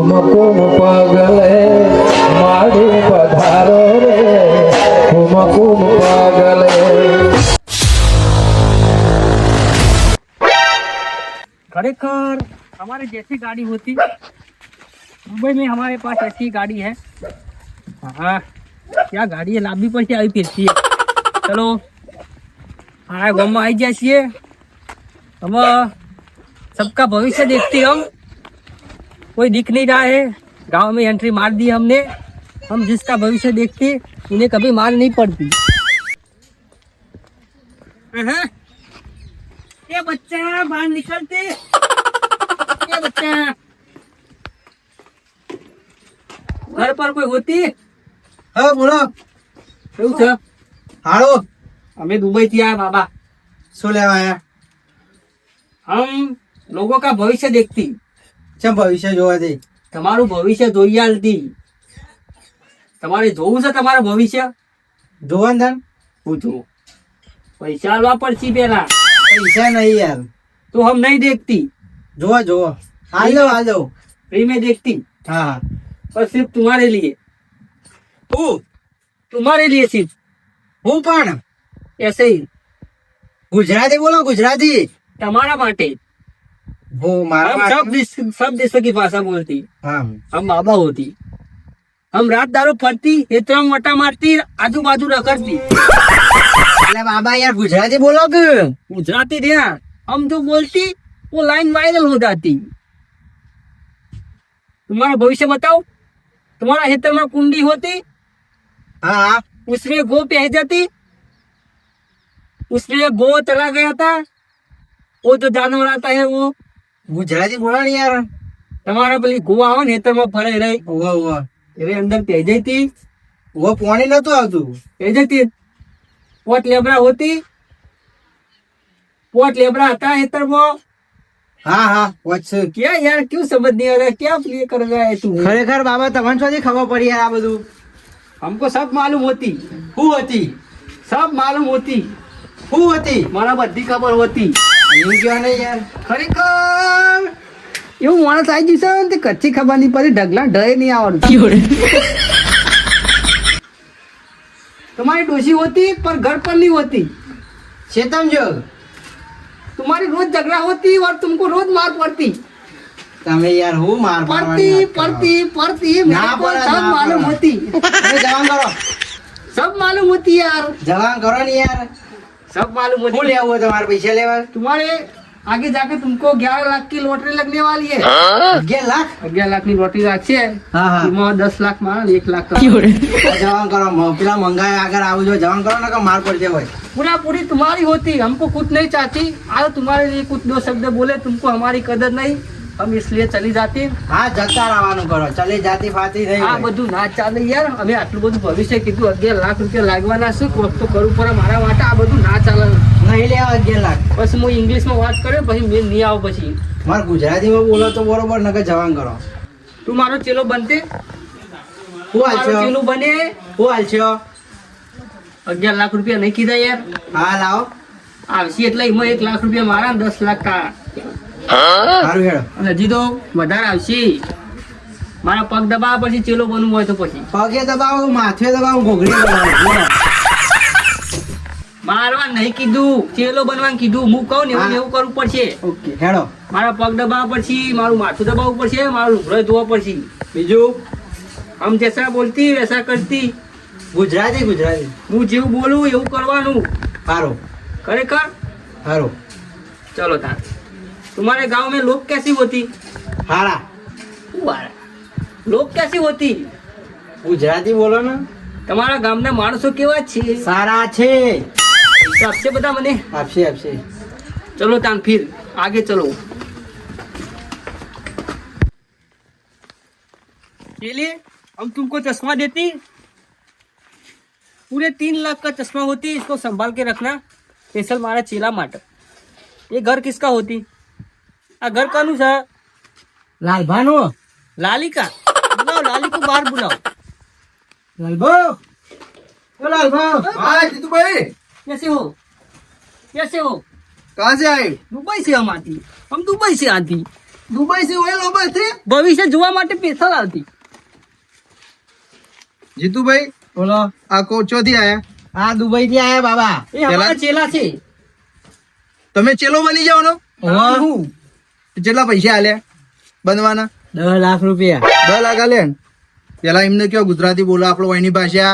કુમકુમ પગલે માડી પધારો રે કુમકુમ પગલે। खरेखर हमारे जैसी गाड़ी होती मुंबई में हमारे पास ऐसी गाड़ी है। हाँ क्या गाड़ी है लाभी पर क्या फिरती है। चलो हाँ गाँव में आई जाइए हम सबका भविष्य देखती हम कोई दिख नहीं रहा है गांव में एंट्री मार दी हमने। हम जिसका भविष्य देखते उन्हें कभी मार नहीं पड़ती। ये बच्चा बाहर निकलते ये बच्चा घर पर कोई होती। હા બોલો કેવું છે હાલો અમે दुबई થી आया बाबा। શું લેવા આયા हम लोगों का भविष्य देखती ચમ ભવિષ્ય જોવા દે તમારું ભવિષ્ય જોઈએ આલતી તમારે જોવું છે તમારું ભવિષ્ય જોવાનું તાન પૂછો પૈસા આલવા પડશે પેલા પૈસા નહીં યાર तो हम नहीं देखती જોવા જોવો હાલ દો फ्री में देखती હા હા पर सिर्फ तुम्हारे लिए હું तुम्हारे लिए सिर्फ હું પણ ऐसे ही ગુજરાતી બોલો ગુજરાતી તમારા માટે હું મારા हम सब देशों की भाषा बोलती હા हम बाबा होती हम रात दारू फरती हेतरम वटा मारती आजू बाजू रखती એટલે બાબા યાર ગુજરાતી બોલો કે गुजराती રહ્યા हम जो बोलती वो लाइन वायरल हो जाती। तुम्हारा भविष्य बताओ तुम्हारा हेतर में कुंडी होती હા હા उसमें गो पह जाती उसमें गो चला गया था वो जो जानवर आता है वो ગુજરાતી બોલો ને યાર તમારા પેલી ગો આવે ને હેતર માં ફરે રહી ઓવા ઓવા એવી અંદર પહ જતી ઓવા પાણી નતું આવતું પહ જતી પોટ લેબરા होती पोट लेबरा था हेतर में। હા હા વોટ્સ क्या यार क्यों समझ नहीं आ रहा क्या प्ले कर रहा है तू। ખરેખર બાબા તમને શું ખબર પડી યાર આ બધું हमको सब मालूम होती શું હતી सब मालूम होती શું હતી मारा बधी खबर होती એવું કહેવા નહીં યાર ખરેખર એવું માણસ આવી જશે ને તે કચ્છી ખબર નહીં પડી ઢગલા ઢય નહીં આવડતું। तुम्हारी डोशी होती पर घर पर नहीं होती ચેતન જો तुम्हारी रोज झगड़ा होती और तुमको रोज मार पड़ती તમે યાર હું માર पड़ती पड़ती पड़ती ना मेरे को पड़ा, सब ना मालूम पड़ा। होती તમે જવાન કરો सब मालूम होती यार જવાન કરો ને યાર सब मालूम શું होती। લેવું હોય તમારે પૈસા લેવા तुम्हारे आगे जाके तुमको 11 लाख की लॉटरी लगने वाली है। 11 લાખ 11 लाख की लॉटरी लागશે હા હા એમાં 10 લાખ મારા ને 1 લાખ જવાન કરો પેલા મંગાય આગળ આવું જો જવાન કરો ને કે માર પડશે હોય पूरा पूरी तुम्हारी होती हमको कुछ नहीं चाहती। आज तुम्हारे लिए कुछ दो शब्द बोले तुमको हमारी कदर नहीं हम इसलिए चली जाती। હા જતા રહેવાનું કરો ચલી જાતી ફાતી નહીં આ હોય. બધું ના ચાલે યાર અમે આટલું બધું ભવિષ્ય કીધું 11 લાખ રૂપિયા લાગવાના છે કોક તો કરવું પડે મારા માટે આ બધું ના ચાલે। નહીં લેવા 11 લાખ પછી હું ઇંગ્લિશમાં વાત કર્યો પછી મેં નહીં આવું પછી મારે ગુજરાતીમાં બોલો તો બરોબર નકર જવાન કરો તું મારો ચેલો બનતે શું મારો હાલશો ચેલો બને શું હાલશો 11 લાખ રૂપિયા નહીં કીધા यार હા લાવો આવશે એટલે એમાં 1 લાખ રૂપિયા મારા 10 લાખ કા સારું હેડો અને હજી તો વધારે આવશે મારા પગ દબાવવા પછી ચેલો બનવું હોય તો પછી પગે દબાવો માથે દબાવો ઘોઘરી દબાવો બોલો. મારવા નહીં કીધું ચેલો બનવાનું કીધું હું કહું ને એવું ને એવું કરવું પડશે। ઓકે હેડો મારા પગ દબાવવા પડશે મારું માથું દબાવવું પડશે મારું લુગડો ધોવા પડશે। બીજું हम जैसा बोलती वैसा करती ગુજરાતી ગુજરાતી હું જેવું બોલું એવું કરવાનું સારું खरेखर। સારું चलो तार तुम्हारे गांव में लोग कैसी होती હારા वाह, लोग कैसी होती ગુજરાતી બોલો ને તમારા ગામના માણસો કેવા છે સારા છે આપશે બધા મને। આપશે આપશે चलो तान फिर आगे चलो। चलिए हम तुमको चश्मा देती पूरे 3 लाख का चश्मा होती इसको संभाल के रखना स्पेशल मारा चेला माटे। ये घर किसका होती आ घर कानू सा લાલભાનો लाली का बुलाओ लाली को बाहर बुलाओ। લાલભો ઓ લાલભો हाँ जीतू भाई कैसे हो कैसे हो कहाँ से आए? दुबई से हम आती हम दुबई से आती દુબઈ થી ઓય લોબસ થી ભવિષ્ય જોવા માટે સ્પેશિયલ આવતી. જીતુભાઈ બોલો. આ કોચો થી આયા? હા દુબઈ થી આયા બાબા. એ અમારા ચેલા છે. તમે ચેલો બની જાવ ને? હું કેટલા પૈસા આલ્યા બનવાના? 10 લાખ રૂપિયા. 10 લાખ આલ્યા ને? પેલા એમને કયો ગુજરાતી બોલો, આપણો વયની ભાષા.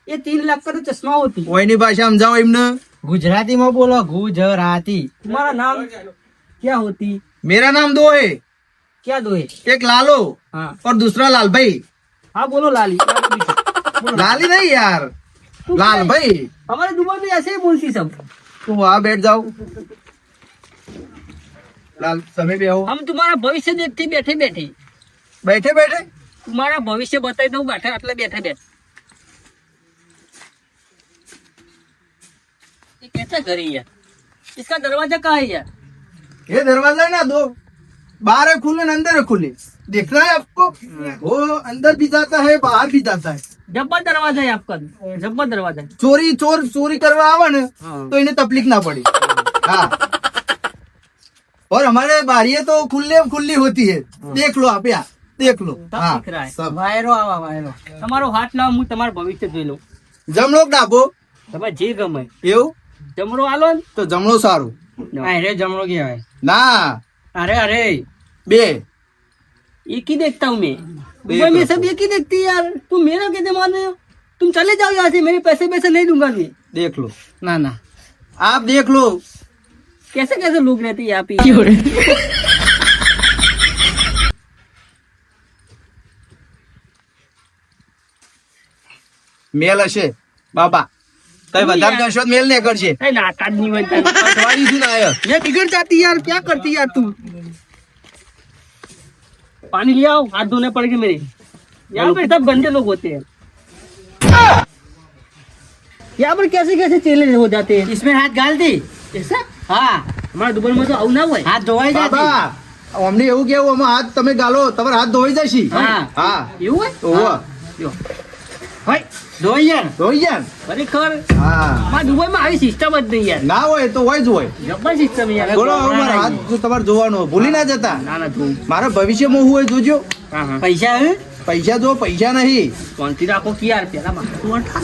એ 3 લાખ का तो चश्मा होती. વયની ભાષા સમજાવો એમને. ગુજરાતી માં બોલો. ગુજરાતી. तुम्हारा नाम क्या होती? मेरा नाम दो है, क्या दो है? एक लालो हाँ और दूसरा लाल भाई. हाँ बोलो लाली. लाली नहीं यार, लाल भाई. हमारे दुबई में ऐसे ही बोलती सब. तुम वहाँ बैठ जाओ. लाल समय पे आओ. हम तुम्हारा भविष्य देखते बैठे बैठे. बैठे बैठे तुम्हारा भविष्य बताई दो बैठे એટલે बैठे बैठे. ये कैसा घर है यार? इसका दरवाजा कहाँ है यार? ये दरवाजा है ना दो, बाहर है खुले ना अंदर है खुले. दिख रहा है आपको? वो अंदर भी जाता है बाहर भी जाता है. जब्बर दरवाजा है आपका. जब्बर दरवाजा है. चोरी करवा आवा ना हाँ. तो इन्हें तकलीफ ना पड़ी. हाँ. और हमारे बारिये तो खुली होती है. देख लो आप यहाँ, देख लो. सब हाँ दिख रहा है. सब. વાયરો આવા વાયરો. તમારો હાથ લાવો હું તમારું ભવિષ્ય જોઈ લઉં. જમણો ડાબો તમે જે ગમે એવું જમરો આલો ને. તો જમણો સારું. અરે જમણો કહેવાય. ના અરે અરે બે. एक ही देखता हूँ मैं. देख दुबई में लो. सब एक ही देखती है यार. तुम मेरा कैसे मान रहे हो? तुम चले जाओ यहाँ से. मेरे पैसे नहीं दूंगा मैं. देख लो, ના ના. आप देख लो. कैसे कैसे लोग रहते हैं यहाँ पे. મેલ હશે બાબા, કઈ વધારે કરશો તો મેલ ને કરશે. अरे नाटक नहीं बनता. અઠવાડિયું થી ના આયો. ये बिगड़ जाती है यार. क्या करती है यार तू? पानी ले आओ. हाथ धोने पड़ेंगे मेरे. यहाँ पे सब गंदे लोग होते हैं. यहाँ पर कैसे कैसे चेले हो जाते हैं. इसमें हाथ डाल दी. ऐसा હા हमारे दुबई में तो आऊ ना हुआ है. હાથ ધોવાઈ જાય. બાબા અમને એવું કેવું, અમે હાથ તમે ગાલો તમારા હાથ ધોઈ જશે. હા. હા એવું है? ઓહો જો. હોય ધોઈ જાય ને. ધોઈ ગયા ને? ખરેખર હા અમારા દુબઈમાં આવી સિસ્ટમ જ નહીં યાર. ના હોય તો હોય જ હોય. જબર સિસ્ટમ યાર. બોલો હવે મારા હાથ જો તમારે જોવાનો ભૂલી ના જતા. ના ના તું. મારા ભવિષ્યમાં હું હોય જોજો. હા હા. પૈસા હે? પૈસા જો, પૈસા નહીં. શાંતિ રાખો કે યાર પેલા માથું અઠા.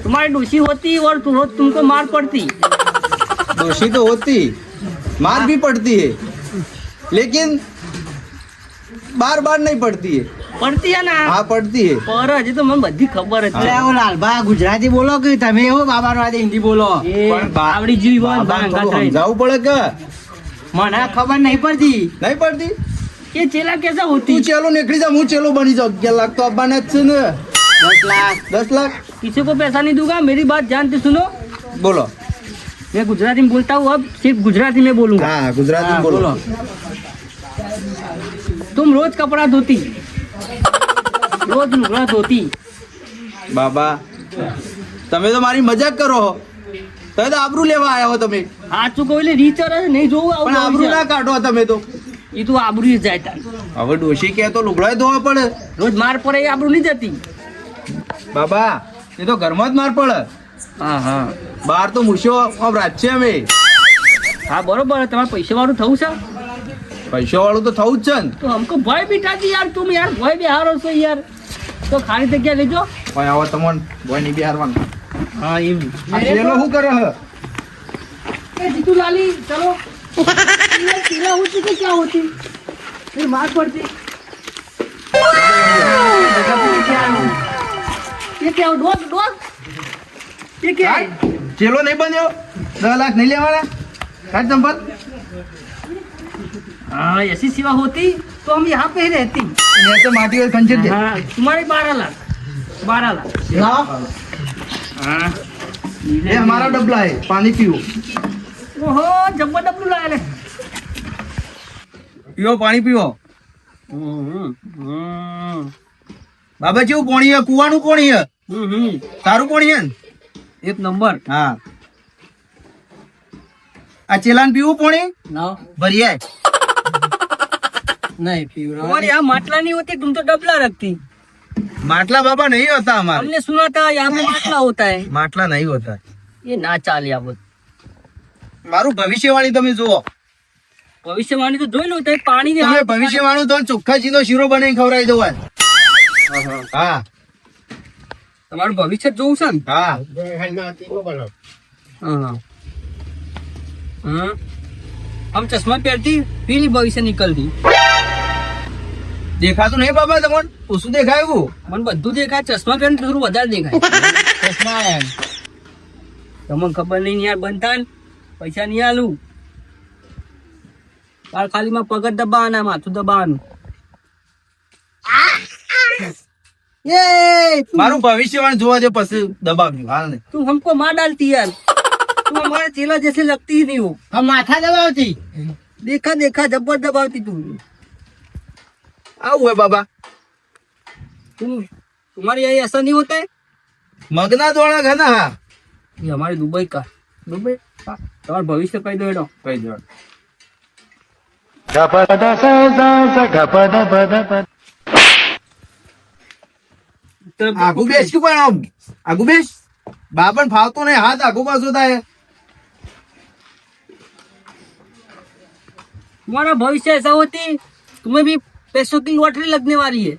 तुम्हारी डोसी होती और तुमको मार पड़ती. दोषी तो होती, मार भी पड़ती है, लेकिन बार बार नहीं पड़ती है. પડતી હે ના. हाँ पड़ती है. પર હજી તો મને બધી ખબર જ અરે છે. ઓ લાલભા ગુજરાતી બોલો કે તમે એવો બાબાનો આજે હિન્દી બોલો. એ પણ આવડી જેવી હોય બાબા ભાંગા થોડું થઈને. સમજાવવું પડે કે મને ખબર નહીં પડતી. નહીં પડતી. ये चेला कैसा તું होती. ચેલો નીકળી જા, હું ચેલો બની જાઉં. 11 લાખ તો આપવાના જ છે ને. 10 લાખ. 10 લાખ किसी को पैसा नहीं दूंगा. मेरी बात ध्यान से सुनो. બોલો. मैं गुजराती में बोलता हूँ. अब सिर्फ गुजराती में बोलूंगा. હા ગુજરાતી હા, બોલો. तुम रोज कपड़ा धोती, रोज લુગડા ધોતી. બાબા તમે તો મારી મજાક કરો છો. તમે તો આબરૂ લેવા આવ્યા હો તમે. સાચું કહું એટલે રીચર જ નહીં જોવું આવું પણ આબરૂ ના કાઢો તમે તો. એ તો આબરૂ જ જાય તાર. હવે ડોશી કે તો લુગડાય ધોવા પડે. રોજ માર પડે એ આબરૂ નહીં જતી. બાબા એ તો ઘરમાં જ માર પડે. હા હા બહાર તો મૂછો રાત છે અમે. હા બરોબર. તમારે પૈસા વાળું થવું છે પૈસા વાળું તો થવું જ છે ને. તો हमको भय बिठाती यार. तुम यार भय बिहारो છો યાર. તો ખાલી જગ્યા લેજો. ભાઈ આવો તમને બોય ની બિહારવાનું. હા એમ. આ ચેલો શું કરે હે? ए जीतू लाली चलो. ये चेला होती कि क्या होती? फिर मार पड़ती. ये क्या हो? Dog dog. ये क्या है? ચેલો નહીં બન્યો? 10 લાખ નહીં લેવાના? કાઢ ચંપલ. हाँ ऐसी सेवा होती तो हम यहाँ पे ही रहती. અને આ તો માટી હોય ખંચેર છે. हाँ तुम्हारे 12 लाख. 12 लाख. લાવો. हाँ ये हमारा डबला है, पानी पियो. ओहो जब्बर डब्लू लाया ले. પીવો પાણી પીવો. બાબા કેવું પાણી હે? કુવાનું પાણી હે? સારું પાણી હે ને? एक नंबर. હા. આ ચેલાન પીવું પાણી? ના ભરી આય. નહીં પીવડાવ. हमारे यहाँ माटला नहीं होती. तुम तो डबला रखती. માટલા બાબા નહીં હોતા हमारे. हमने सुना था यहाँ पे माटला होता है. માટલા नहीं होता. ये ना चाल या बोल. મારું ભવિષ્યવાણી તમે જુઓ. ભવિષ્યવાણી તો જોઈ લો તો પાણી તમે ભવિષ્યવાણી તો ચોખ્ખાજીનો શીરો બનાવીને ખવડાવી દો આજ. હા તમારું ભવિષ્ય જોવું છે ને હા હા हम चश्मा પહેરતી પેલી ભવિષ્ય નીકળતી દેખાતું નહીં બાબા તમને? ઓછું દેખાયું? મને બધું દેખાય ચશ્મા પહેરીને થોડું વધારે દેખાય ચશ્મા એમ. તમને ખબર નહીં યાર બનતા ને પૈસા નહીં આલું કાલ ખાલી માં પગ જ દબાવવાના માથું દબાવવાનું મારું ભવિષ્યવાણી જોવા દે પછી દબાવ્યું હાલ ને. તું हमको मार डालती यार તું हमारे चेला जैसे लगती ही नहीं हो हम माथा दबावती देखा देखा जबर दबावती तू આવું હોય બાબા. तुम तुम्हारे यहाँ ऐसा नहीं होता है મગના દોણા ઘના. હા ये हमारे दुबई का दुबई तुम्हारा भविष्य कही दो एडो કઈ દો. આગુ બેસ કે પણ આમ આગુ બેસ. બાપન ફાવતો નહીં, હાથ આગુ પાછો થાય. तुम्हारा भविष्य ऐसा होती तुम्हें भी पैसों की लॉटरी लगने वाली है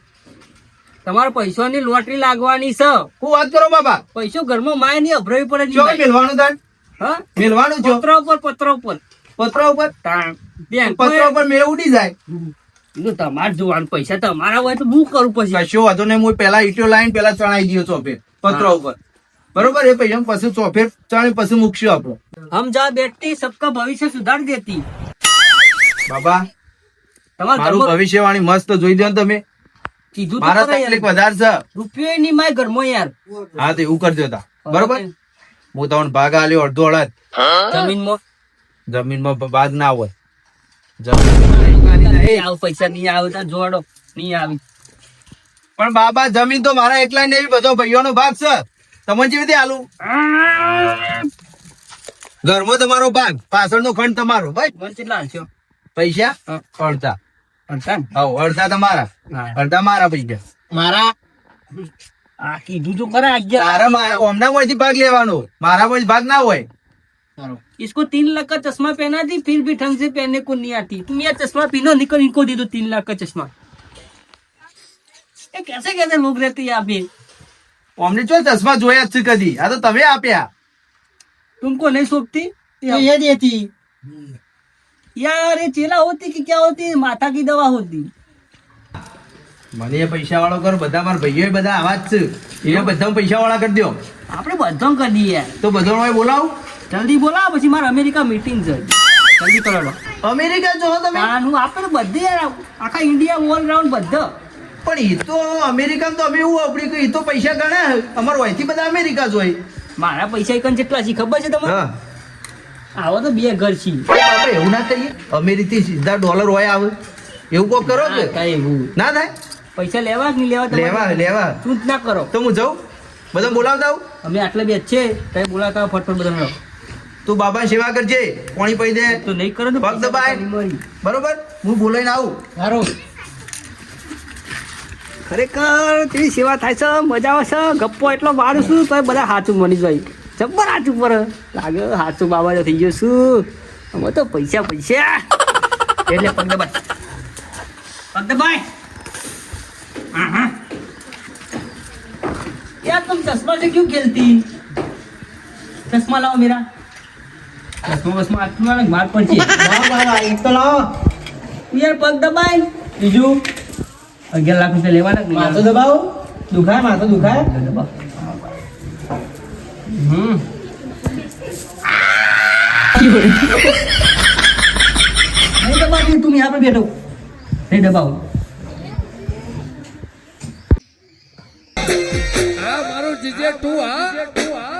તમારા પૈસાની લોટરી લાગવાની છે હું વાત કરો બાબા. પૈસો ઘરમાં માય નહીં અભરાવી પડે ચો નહીં મેલવાનું તાર? હા મેલવાનું છો પત્ર ઉપર પત્ર ઉપર બેંક પત્ર ઉપર મેળ ઉડી જાય. તમારે જોવાનું પૈસા તમારા હોય તો હું કરું પછી કશો વાંધો નહીં. હું પેલા ઈટો લાઈન પેલા ચણાઈ દયો ચોફેર પત્ર ઉપર. બરોબર? એ પૈસા પછી ચોફેર ચણી પછી મૂકશું આપડે. हम जहाँ बैठती सबका भविष्य सुधार देती બાબા તમારા મારું ઘરમાં ભવિષ્યવાણી મસ્ત જોઈ દો ને તમે. કીધું તો મારા ખરા તકલીફ યાર. વધારે છે. રૂપિયો નહીં માય ઘરમાં યાર હા તો એવું કરજો તા. બરોબર? હું તમને ભાગ આલ્યો અડધો અડધ. જમીનમાં જમીનમાં ભાગ ના હોય. નહીં આવ પૈસા નહીં આવતા જોડો નહીં આવી પણ બાબા જમીન તો મારા એકલા ને બધો ભાઈઓનો ભાગ છે. તમને જેવી રીતે આલું? ઘરમાં તમારો ભાગ, પાછળનો ખંડ તમારો. ભાઈ મને કેટલા હાલશો પૈસા અડધા. અડધા હા અડધા તમારા, હા. અડધા મારા પૈસા. મારા આ કીધું તો ખરા અગિયાર તારા ઓમના માંથી ભાગ લેવાનો, મારા માંથી ભાગ ના હોય. इसको 3 लाख का चश्मा पहना थी फिर भी ढंग से पहनने को नहीं आती तुम ये चश्मा पहनो निकल इनको दे दो 3 लाख का चश्मा ये कैसे कैसे लोग रहते हैं यहाँ पे અમને ચો ચશ્મા જોયા જ છે કદી? આ તો તમે આપ્યા. तुमको नहीं सोचती तो ये देती यार ये चेला होती कि क्या होती माथा की दवा होती મને એ પૈસા વાળો કરો. બધા મારા ભાઈઓ બધા આવા જ છે. એ બધા પૈસા વાળા કરી દો. આપણે બધા કરી દઈએ તો બધો બોલાવ. જલ્દી બોલાવો પછી મારે અમેરિકા મીટિંગ છે જલ્દી કરો અમેરિકા જો તમે. હું આપણે બધે યાર આખા ઇન્ડિયા ઓલ રાઉન્ડ બધા પણ એ તો અમેરિકા તો અમે એવું આપડી કે એ તો પૈસા ગણ્યા અમાર વયથી બધા અમેરિકા જ હોય. મારા પૈસા એકન જેટલા છે ખબર છે તમને હા આવો તો 2 ઘર છે બાપા એવું ના કરીએ. અમેરિકા સીધા ડોલર હોય આવે એવું કોક કરો કે કઈ એવું ના થાય? પૈસા લેવા કે નહીં લેવા તમારે? લેવા લેવા. તું જ ના કરો તો હું જાઉં બધા બોલાવતા આવું. અમે આટલા બે છે કઈ બોલાતા હોય ફટફટ બધા તું બાબા સેવા કરજે, પાણી પી દે. તો નહીં કરો તો પગ દબાય. બરોબર? હું બોલાઈને આવું. સારું ખરેખર તેની સેવા થાય છે મજા આવે છે ગપ્પો એટલો મારું છું તો બધા હાચું મળી જાય જબ્બર હાચું પર લાગે હાચું બાબા થઈ ગયો છું અમે તો પૈસા પૈસા એટલે પગ દબાય यार तुम चश्मा से क्यों खेलती चश्मा लाओ मेरा चश्मा बसमा आत्मा मार पड़ती એક તો લાવો यार पग दबाए બીજું 11 लाख रुपया लेवाना માથું દબાવો દુખાય માથું દુખાય नहीं दबाती तुम यहाँ पे बैठो नहीं दबाओ આ મારું જીજે તું હા